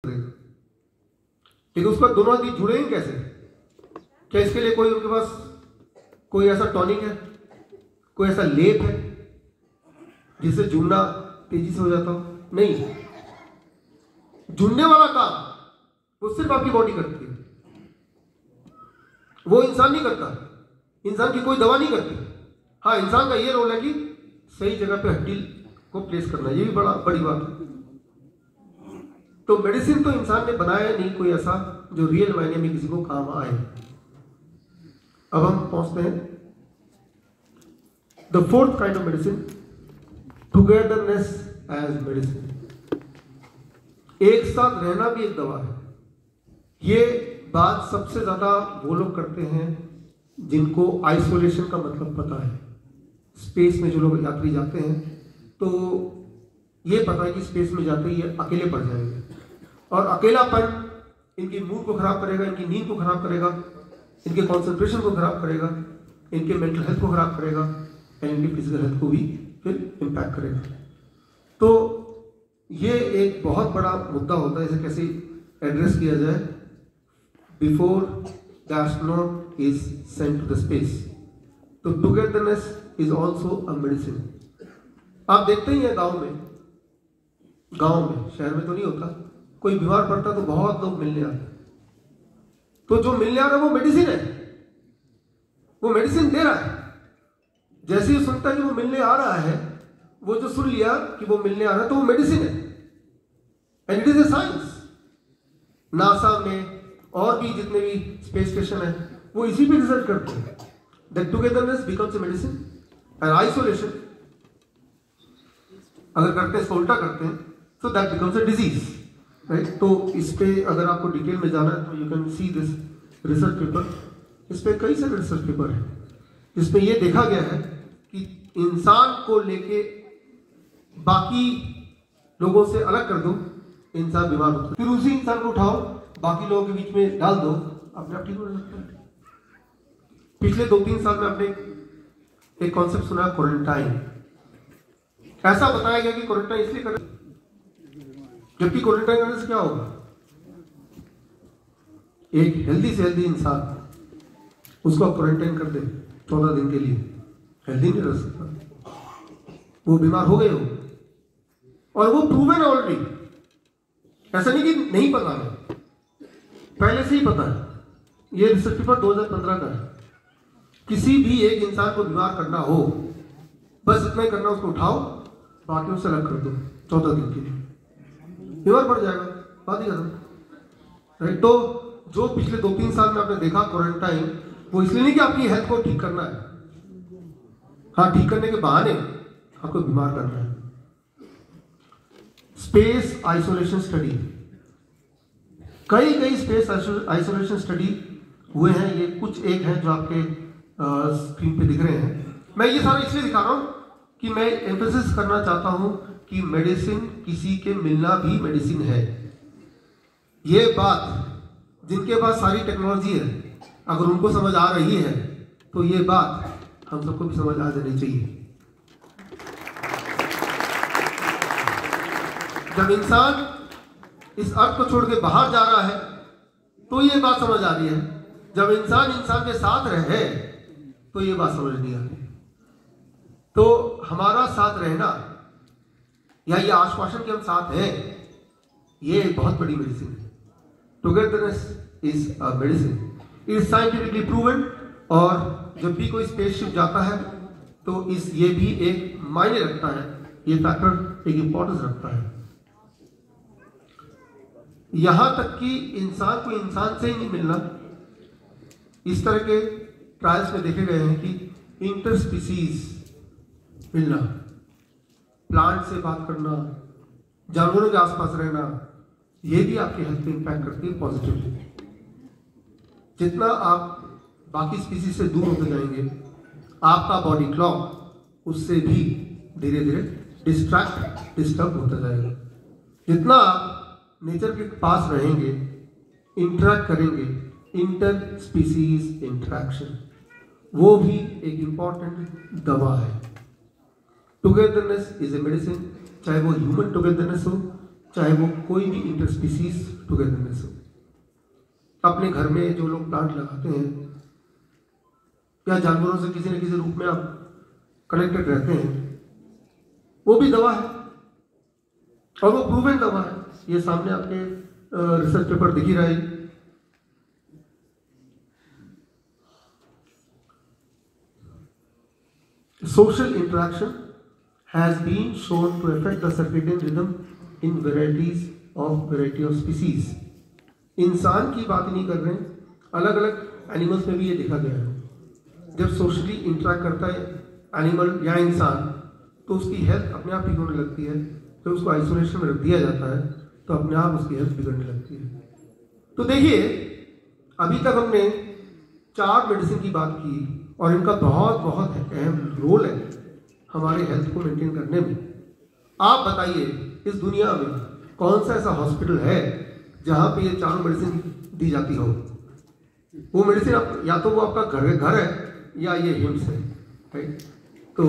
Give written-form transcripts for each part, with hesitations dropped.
लेकिन उसका दोनों आदमी जुड़ेंगे कैसे? क्या इसके लिए कोई उनके पास कोई ऐसा टॉनिक है, कोई ऐसा लेप है जिससे जुड़ना तेजी से हो जाता हो? नहीं। जुड़ने वाला काम वो सिर्फ आपकी बॉडी करती है, वो इंसान नहीं करता। इंसान की कोई दवा नहीं करती। हाँ, इंसान का ये रोल है कि सही जगह पे हड्डी को प्लेस करना, ये भी बड़ी बात है। तो मेडिसिन तो इंसान ने बनाया नहीं कोई ऐसा जो रियल मायने में किसी को काम आए। अब हम पहुंचते हैं the fourth kind of medicine, togetherness as medicine. एक साथ रहना भी एक दवा है। ये बात सबसे ज्यादा वो लोग करते हैं जिनको आइसोलेशन का मतलब पता है। स्पेस में जो लोग यात्री जाते हैं तो ये पता है कि स्पेस में जाते ही अकेले पड़ जाएंगे, और अकेलापन इनकी मूड को खराब करेगा, इनकी नींद को खराब करेगा, इनके कंसंट्रेशन को खराब करेगा, इनके मेंटल हेल्थ को खराब करेगा, और इनकी फिजिकल हेल्थ को भी फिर इम्पैक्ट करेगा। तो ये एक बहुत बड़ा मुद्दा होता है, इसे कैसे एड्रेस किया जाए before the astronaut is sent to the space. तो togetherness is also a medicine. आप देखते ही हैं गांव में, शहर में तो नहीं होता, कोई बीमार पड़ता तो बहुत लोग मिलने आते। तो जो मिलने आ रहा है वो मेडिसिन है, वो मेडिसिन दे रहा है। जैसे ही सुनता है कि वो मिलने आ रहा है, वो जो सुन लिया कि वो मिलने आ रहा है तो वो मेडिसिन है, and it is a science. NASA में और भी जितने भी स्पेस स्टेशन है वो इसी पे रिसर्च करते हैं that togetherness becomes a medicine and isolation अगर करते हैं, इसको उल्टा करते हैं, so that becomes a disease, right? तो इस पे अगर आपको डिटेल में जाना है तो you can see this research paper. इस पे कई सारे रिसर्च पेपर हैं जिसमें ये देखा गया है कि इंसान को लेके बाकी लोगों से अलग कर दो, इंसान बीमार होता है। फिर उसी इंसान को उठाओ, बाकी लोगों के बीच में डाल दो, अपने आप ठीक हो सकता है। पिछले 2-3 साल में आपने एक कॉन्सेप्ट सुना, क्वारंटाइन। ऐसा बताया गया कि क्वारंटाइन इसलिए कर, जबकि क्वारंटाइन करने से क्या होगा? एक हेल्दी से हेल्दी इंसान, उसको आप क्वारंटाइन कर दे 14 दिन के लिए, हेल्दी नहीं रह सकता, वो बीमार हो गए हो। और वो प्रूवन है ऑलरेडी, ऐसा नहीं कि नहीं पता है, पहले से ही पता है। ये रिसर्च पेपर 2015 का है। किसी भी एक इंसान को बीमार करना हो, बस इतना ही करना, उसको उठाओ, बाकी उससे अलग कर दो 14 दिन के लिए, बीमार पड़ जाएगा, बात ही खत्म, राइट? तो जो पिछले 2-3 साल में आपने देखा क्वारंटाइन, वो इसलिए नहीं कि आपकी हेल्थ को ठीक करना है, हाँ, ठीक करने के बहाने आपको बीमार करना है। स्पेस आइसोलेशन स्टडी, कई स्पेस आइसोलेशन स्टडी हुए हैं। ये कुछ एक है जो आपके स्क्रीन पे दिख रहे हैं। मैं ये सारा इसलिए दिखा रहा हूं कि मैं एम्फेसिस करना चाहता हूं कि मेडिसिन, किसी के मिलना भी मेडिसिन है। ये बात जिनके पास सारी टेक्नोलॉजी है, अगर उनको समझ आ रही है तो ये बात हम सबको भी समझ आ जानी चाहिए। जब इंसान इस अर्थ को छोड़ के बाहर जा रहा है तो ये बात समझ आ रही है, जब इंसान के साथ रहे तो ये बात समझ नहीं आ रही। तो हमारा साथ रहना या ये आश्वासन के हम साथ हैं, ये एक बहुत बड़ी मेडिसिन है। Togetherness is a medicine, it is scientifically proven. और जब भी कोई स्पेसशिप जाता है तो ये भी एक मायने रखता है, ये फैक्टर एक इंपॉर्टेंस रखता है। यहां तक कि इंसान को इंसान से ही नहीं मिलना, इस तरह के ट्रायल्स में देखे गए हैं कि इंटरस्पीसीज मिलना, प्लांट से बात करना, जानवरों के आसपास रहना, ये भी आपकी हेल्थ पे इंपैक्ट करती है पॉजिटिवली। जितना आप बाकी स्पीसीज से दूर होते जाएंगे, आपका बॉडी क्लॉक उससे भी धीरे धीरे डिस्टर्ब होता जाएगा। जितना आप नेचर के पास रहेंगे, इंटरेक्ट करेंगे, इंटर स्पीसीज इंटरेक्शन, वो भी एक इंपॉर्टेंट दवा है। टुगेदरनेस इज ए मेडिसिन, चाहे वो ह्यूमन टुगेदरनेस हो चाहे वो कोई भी इंटरस्पीसीज टुगेदरनेस हो। अपने घर में जो लोग प्लांट लगाते हैं या जानवरों से किसी न किसी रूप में आप कनेक्टेड रहते हैं, वो भी दवा है और वो प्रूवन दवा है। ये सामने आपके रिसर्च पेपर दिख ही रहा है। Social interaction has been shown to affect the circadian rhythm in variety of species. इंसान की बात नहीं कर रहे हैं, अलग अलग एनिमल्स में भी ये देखा गया है। जब सोशली इंटरेक्ट करता है एनिमल या इंसान तो उसकी हेल्थ अपने आप ठीक होने लगती है। जब उसको आइसोलेशन में रख दिया जाता है तो अपने आप उसकी हेल्थ बिगड़ने लगती है। तो देखिए, अभी तक हमने 4 मेडिसिन की बात की और इनका बहुत बहुत अहम रोल है हमारे हेल्थ को मेंटेन करने में। आप बताइए, इस दुनिया में कौन सा ऐसा हॉस्पिटल है जहां पे ये 4 मेडिसिन दी जाती हो? वो मेडिसिन आप या तो वो आपका घर है या ये हिम्स है, राइट? तो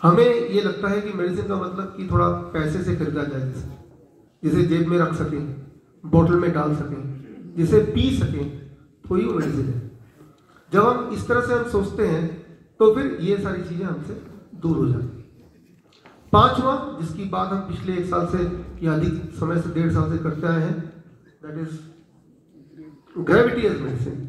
हमें ये लगता है कि मेडिसिन का मतलब कि थोड़ा पैसे से खरीदा जाए, जिसे जेब में रख सकें, बोतल में डाल सकें, जिसे पी सकें, तो ही वो मेडिसिन है। जब हम इस तरह से हम सोचते हैं तो फिर ये सारी चीजें हमसे दूर हो जाती हैं। 5वां, जिसकी बात हम पिछले 1 साल से या अधिक समय से 1.5 साल से करते आए हैं, that is gravity as medicine.